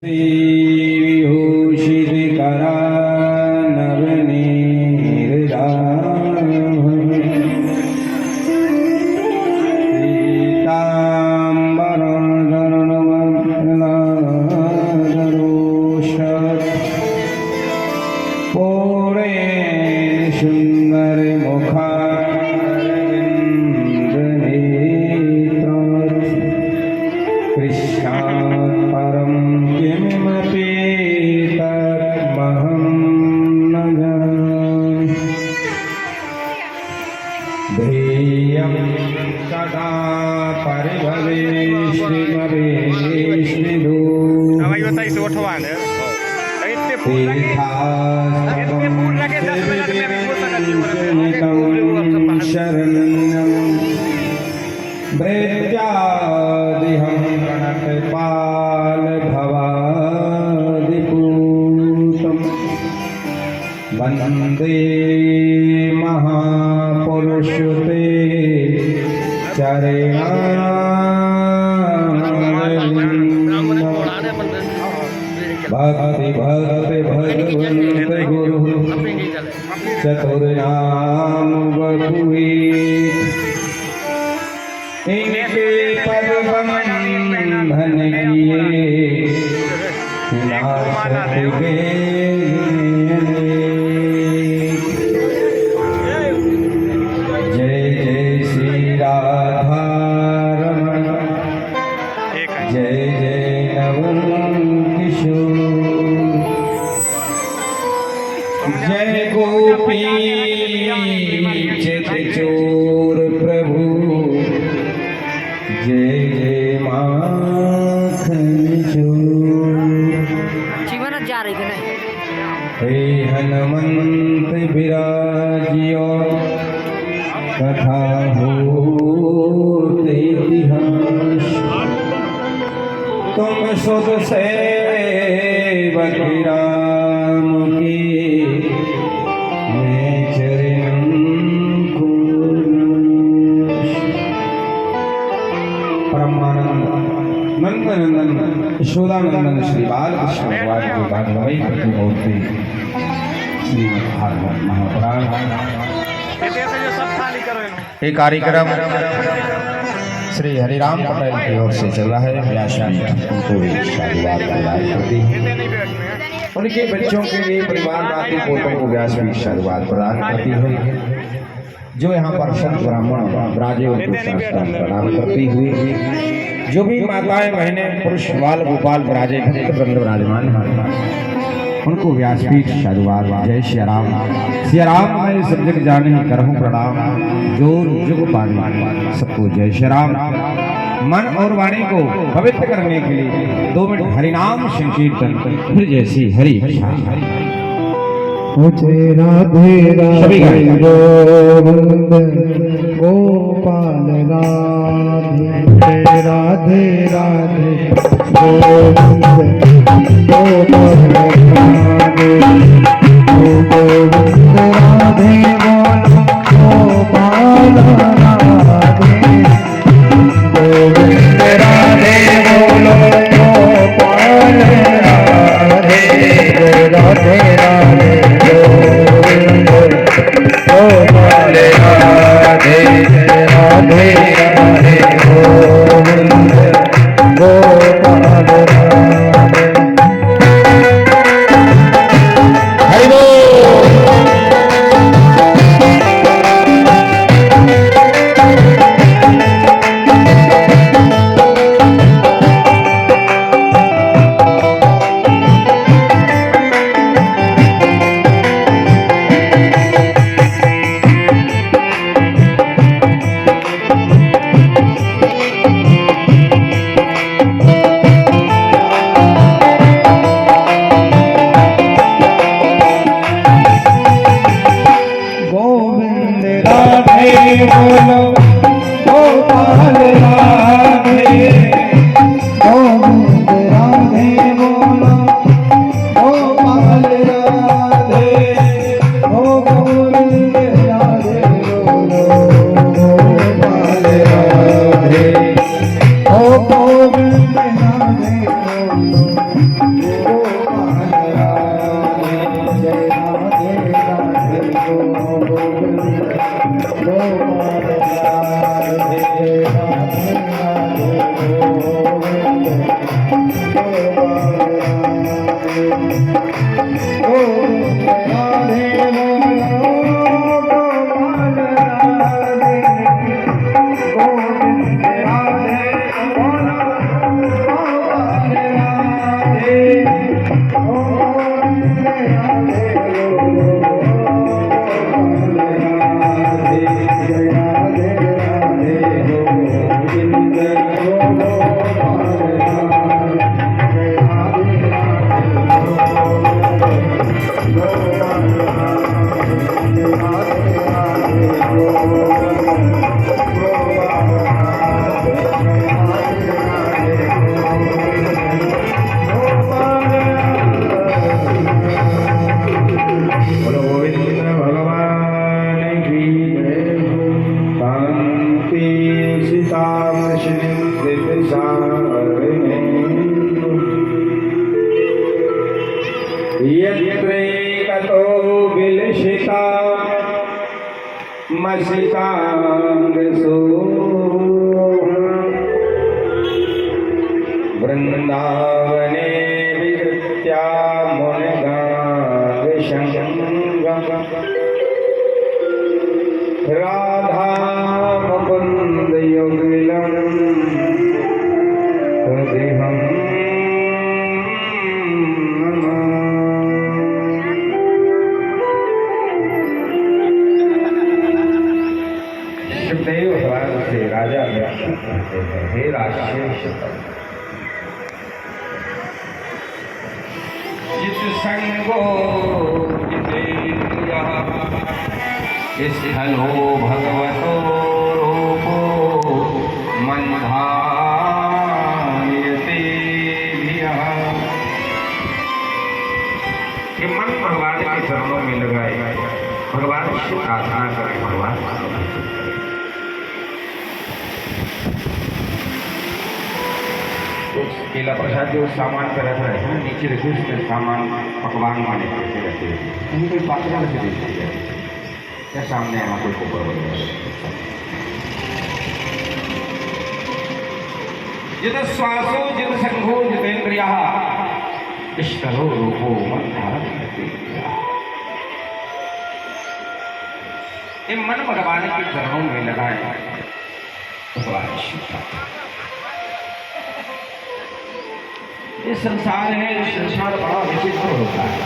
विभूषितकरा पीताम्बरधरणवदनोषत् पूर्णेन सुन्दरमुखारविन्दनेत्रात् कृष्णात् परं किमपि तत्महं न जाने। ध्येयं सदा परिभवेष्टिमवेष्टिदो तीर्थास्पदं शरणं भृत्यादिहं गणकपालभवादिपूतं वन्दे महापुरुषते भक्ति भक्ति भगवन्त गुरु चतुर्नाम बकुवीर इनके पद बंधन किए नाशक जय जय श्री राधा रमण जय जय नवल किशोर जय गोपी चितचोर प्रभु जय जय माखन चोर। जीवन जा रही थी नहीं। हे हनुमंत विराजियो कथा होते इतिहास तुम सुध सेवक राम की मैं चरण को परमानंद नंदनंदन यशोदानंदन श्री बालकृष्ण भगवान की भागवती प्रतिमूर्ति श्रीमद्भागवत महापुराण। ये कार्यक्रम श्री हरिराम पटेल की ओर से चल रहा है। व्यासपीठ उनको भी साधुवाद प्रदान करती है। उनके बच्चों के लिए परिवारवादी पोतों को व्यासपीठ साधुवाद प्रदान करती है। जो यहाँ पर संत ब्राह्मण राजे उनको साष्टांग प्रणाम करती हुई जो भी माताएं बहनें पुरुष बाल गोपाल विराजे भक्त वृंद विराजमान हैं उनको व्यासपीठ साधुवाद। जय सिया राम मैं सब जग जाने करहूँ प्रणाम जोर जुग पानी सबको जय श्री राम। मन और वाणी को पवित्र करने के लिए 2 मिनट हरिनाम संकीर्तन फिर जैसी हरि मुझे राधे राधे गोविंद गोपाल राधे राधे राधे गोविंद गोपाल राधे गोविंद राधे गोपाल राधे गोविंद राधे बोलो गोपाल राधे राधे राधे गोपाल राधे राधे राधे गोविंद गोपाल राधे। वृंदावने विकृत्या राधा मुकुंद युगलम हृदयम सुखदेव भगवान से राजा कहते हैं, हे राजश्रेष्ठ जित संगो जितेन्द्रियः स्थलो भगवतो रूपो मन्धायते धियः। ये मन भगवान के चरणों में लगाए, भगवान की प्रार्थना करें, भगवान तो केला प्रसाद जो सामान पे रख रहे हैं नीचे रखे उसमें सामान पकवान माने करते रहते हैं, कहीं कोई पात्र से देखते हैं या सामने आना कोई कोपर वगैरह। जित श्वासो जित संघो जितेन्द्रियः स्थलो रूपो मन्धायते धियः। ये मन भगवान के चरणों में लगाए, भगवान ये संसार है, संसार बड़ा विचित्र होता है।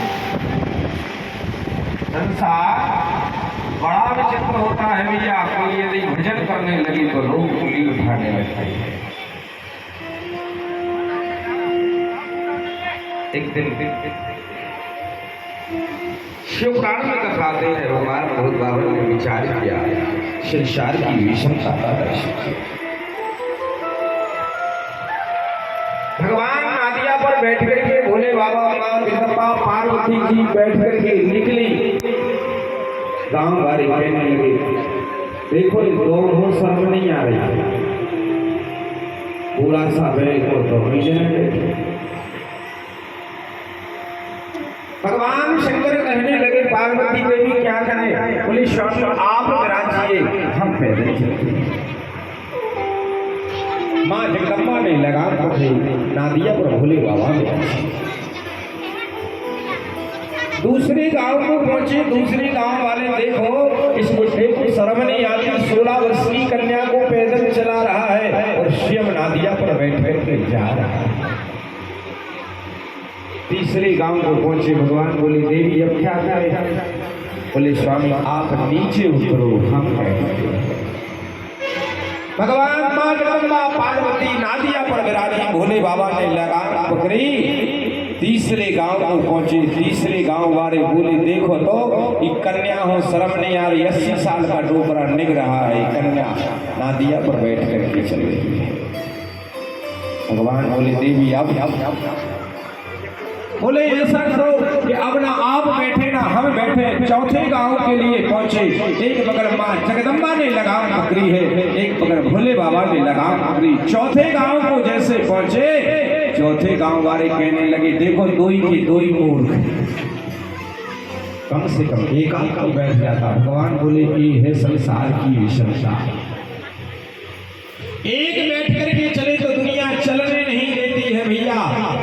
संसार बड़ा विचित्र होता है भैया। आपको यदि भजन करने लगी तो लोग उंगली उठाने लगते हैं। एक दिन शिव पुराण में बताते हैं, भगवान बहुत बाबा ने विचार किया, संसार की विषमता का दर्शन किया। भगवान नादिया पर बैठ करके भोले बाबा माँ जगदम्बा पार्वती जी बैठ करके निकली, गांव वाले कहने लगे देखो दोनों शर्म नहीं आ रही, पूरा सा बैठ को दोनों जने बैठे। भगवान शंकर कहने लगे पार्वती देवी क्या करें? बोले स्वामी आप विराजिए, हम पैदल चलते हैं। माँ जगदम्बा ने लगाम पकड़ी, नादिया पर भोले बाबा में दूसरे गांव को पहुंचे। दूसरे गांव वाले देखो इस बुढ़े को शर्म नहीं आती, 16 वर्ष की कन्या को पैदल चला रहा है और स्वयं नादिया पर बैठ कर जा रहा है। तीसरे गांव को पहुंचे, भगवान बोले देवी अब क्या करें? बोले स्वामी आप नीचे उतरो, हम बैठे। भगवान माँ जगदम्बा पार्वती नादिया पर विराजी, भोले बाबा ने लगाम पकड़ी। तीसरे गांव को पहुंचे। तीसरे गांव वाले बोले देखो तो ये कन्या हो, शर्म नहीं आ रही, 80 साल का डोबरा निग रहा है, कन्या नादिया पर बैठ करके चल रही है। भगवान बोले देवी अब बोले ऐसा करो कि अब ना आप बैठे ना हम बैठे। चौथे गांव के लिए पहुंचे। एक बगल माँ जगदम्बा ने लगाम पकड़ी है, एक बगल भोले बाबा ने लगाम पकड़ी। चौथे गांव को जैसे पहुंचे, चौथे गांव वाले कहने लगे देखो दो ही के दो ही मूर्ख, कम से कम एक आदमी बैठ जाता। भगवान बोले कि है संसार की विषमता, एक बैठ करके चले तो दुनिया चलने नहीं देती है। है भैया,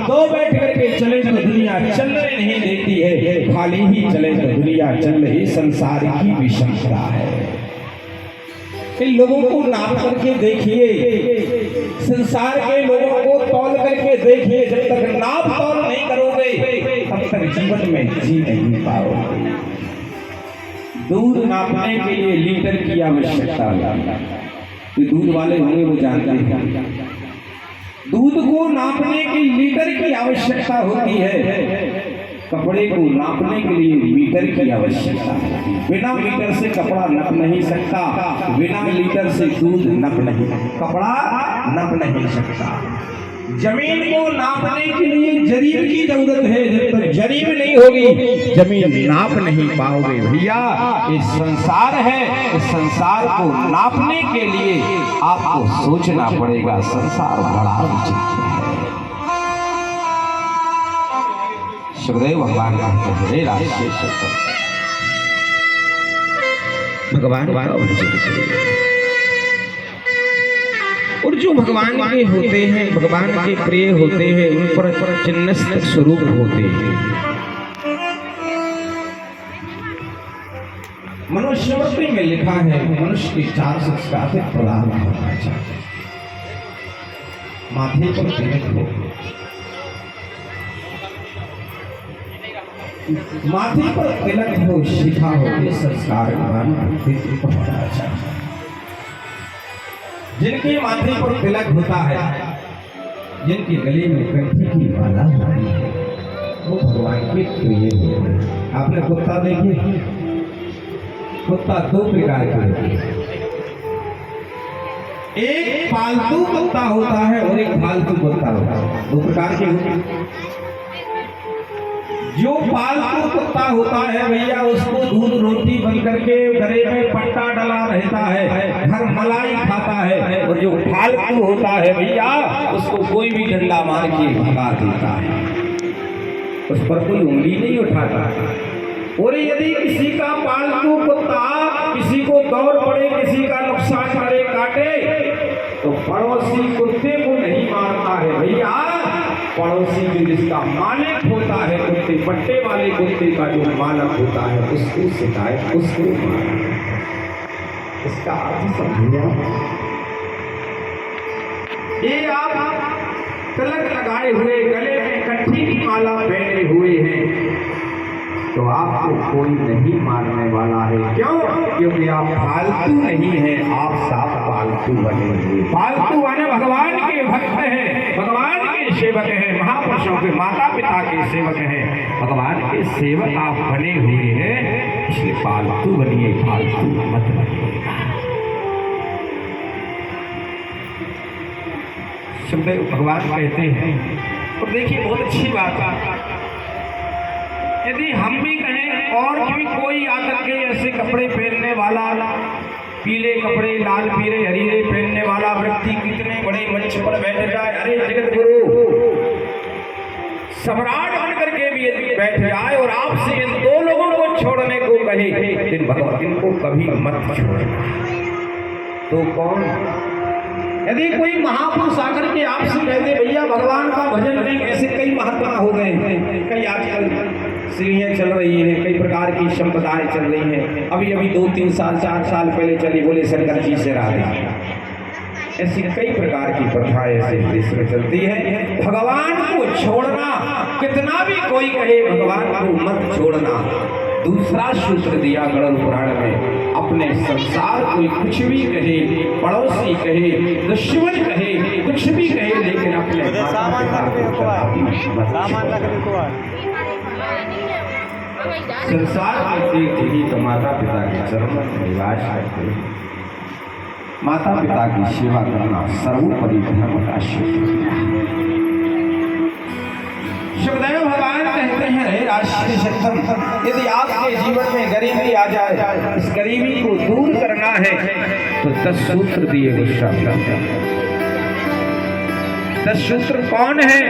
दो बैठ करके चले तो दुनिया चलने नहीं देती है, खाली ही चले तो दुनिया चल रही, संसार की विषमता है। इन लोगों को नाप करके देखिए, संसार के लोगों को तौल करके देखिए, जब तक नाप तौल नहीं करोगे तब तक जीवन में जी नहीं पाओगे। दूध नापने के लिए लीटर की आवश्यकता है, तो दूध वाले होंगे वो जानते हैं। दूध को नापने के लीटर की आवश्यकता होती है, कपड़े को नापने के लिए मीटर की आवश्यकता है। बिना मीटर से कपड़ा नप नहीं सकता, बिना लीटर से दूध नप नहीं, कपड़ा नप नहीं सकता। जमीन को नापने के लिए जरीब की जरूरत है, जब तक जरीब नहीं होगी जमीन नाप नहीं पाओगे भैया। ये संसार है, इस संसार को नापने के लिए आपको सोचना पड़ेगा, संसार बड़ा विचित्र है। सुखदेव भगवान कहते हैं, हे राजशेष भगवान का भजन करिए। और जो भगवान के होते हैं, भगवान के प्रिय होते हैं, उन पर चिन्ह स्वरूप होते हैं। मनुस्मृति में लिखा है, मनुष्य के 4 संस्कार से प्रधान होना चाहिए। माथे पर तिलक हो, माथे पर तिलक हो, शिखा हो, ये संस्कार होना चाहिए। जिनके माथे पर तिलक होता है, जिनके गले में कंठी की माला होती है, वो भगवान के प्रिय होते हैं। आपने कुत्ता देखे? कुत्ता 2 प्रकार के होते हैं, एक पालतू कुत्ता होता है और एक फालतू कुत्ता होता है। 2 प्रकार के होते हैं। जो पालतू कुत्ता होता है भैया, उसको दूध रोटी बन करके घरे में पट्टा डला रहता है, घर मलाई खाता है। और जो फालतू होता है भैया, उसको कोई भी डंडा मार के भगा देता है, उस पर कोई उंगली नहीं उठाता। और यदि किसी का पालतू कुत्ता किसी को दौड़ पड़े, किसी का नुकसान करे, काटे, तो पड़ोसी कुत्ते को नहीं मारता है भैया, पड़ोसी भी जिसका मालिक होता है, कुत्ते पट्टे वाले कुत्ते का जो मालिक होता है, उसको शिकायत, उसको मारता है। इसका अर्थ समझिए। ये आप तिलक लगाए हुए, गले में कंठी की माला पहने हुए हैं, तो आपको कोई नहीं मारने वाला है। क्यों? क्योंकि आप फालतू नहीं हैं, आप साफ पालतू बने हुए। फालतू वाले भगवान के भक्त हैं, भगवान के सेवक हैं, महापुरुषों के माता पिता के सेवक हैं, भगवान के सेवक आप बने हुए हैं, इसलिए फालतू बनिए, फालतू मत बनिए। सुखदेव भगवान कहते हैं, और देखिए बहुत अच्छी बात, यदि हम भी कहें और भी कोई आकर के ऐसे कपड़े पहनने वाला, पीले कपड़े, लाल पीले हरीरे पहनने वाला व्यक्ति कितने बड़े मंच पर बैठ जाए, अरे जगत गुरु सम्राट बन करके भी यदि बैठ जाए और आपसे इन 2 लोगों को छोड़ने को कहे, इन भगवान इनको कभी मत छोड़ना। तो कौन? यदि कोई महापुरुष आकर के आपसे कहते भैया भगवान का भजन नहीं, ऐसे कई महात्मा हो गए हैं, कई आजकल सीढ़ियाँ चल रही हैं, कई प्रकार की संप्रदाय चल रही हैं, अभी 2-3 साल 4 साल पहले चली, बोले शंकर जी से राधे। ऐसी कई प्रकार की प्रथाएं ऐसे देश में चलती है। भगवान को छोड़ना, कितना भी कोई कहे भगवान को मत छोड़ना। दूसरा सूत्र दिया गरुड़ पुराण में, अपने संसार कोई कुछ भी कहे, पड़ोसी कहे, दुश्मन कहे, कुछ भी कहे, लेकिन अपने माता पिता को संसार में यही तो माता पिता के चरणों में निवास करते हैं। माता पिता की सेवा करना सर्वोपरि धर्म का सूत्र है। सुखदेव भगवान कहते हैं, हे राष्ट्रीय सत्तम, यदि आपके जीवन में गरीबी आ जाए, इस गरीबी को दूर करना है तो 10 सूत्र दिए गुस्सा। 10 सूत्र कौन है?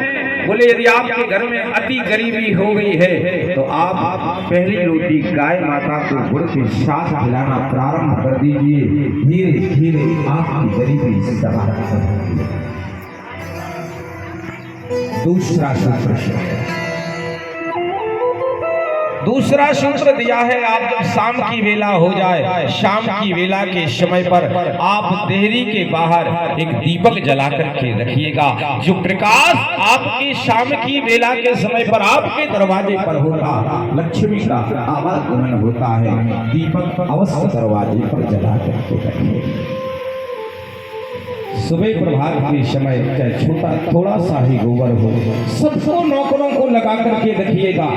बोले यदि आपके घर में अति गरीबी हो गई है तो आप पहली रोटी गाय माता को गुड़ के साथ खिलाना प्रारंभ कर दीजिए, धीरे धीरे आपकी गरीबी समाप्त हो जाएगी। दूसरा सूत्र दिया है, आप जब शाम की वेला हो जाए, शाम की वेला के समय पर आप देहरी के बाहर एक दीपक जला करके रखिएगा। जो प्रकाश आपके शाम की वेला के समय पर आपके दरवाजे पर होता, लक्ष्मी का आवागमन होता है, दीपक अवश्य दरवाजे पर जला करके रखिएगा। सुबह प्रभात के समय चाहे छोटा थोड़ा सा ही गोबर हो, सबको नौकरों को लगा करके रखिएगा।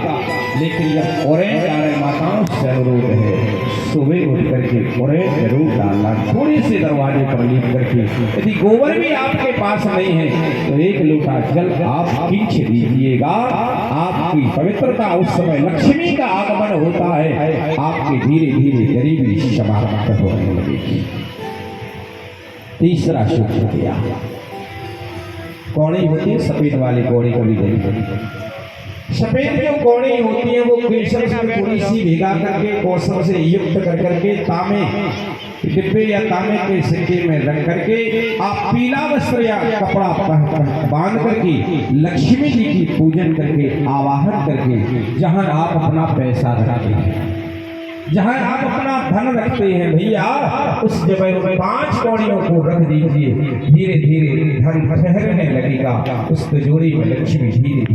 लेकिन जब ऑरेंज डाले, माताओं से अनुरोध है, सुबह उठ करके ऑरेंज जरूर डालना, थोड़े से दरवाजे पर लीप करके। यदि गोबर भी आपके पास नहीं है तो एक लोटा जल आप खींच दीजिएगा। आपकी पवित्रता उस समय लक्ष्मी का आगमन होता है, आपकी धीरे धीरे गरीबी समाप्त होने लगेगी। तीसरा सूत्र दिया, कौड़ी होती है सफेद वाली कौड़ी, कभी सफेद जो कौड़ी होती है वो केसर से थोड़ी सी भिगा करके कौशल से युक्त कर करके तांबे डिब्बे या तांबे के सिक्के में रख करके आप पीला वस्त्र या कपड़ा बांध करके लक्ष्मी जी की पूजन करके आवाहन करके जहां आप अपना पैसा रखते हैं, जहां आप अपना धन रखते हैं भैया, उस जगह में 5 कौड़ियों को रख दीजिए। धीरे धीरे धन ठहरने लगेगा, उस तिजोरी में लक्ष्मी धीरे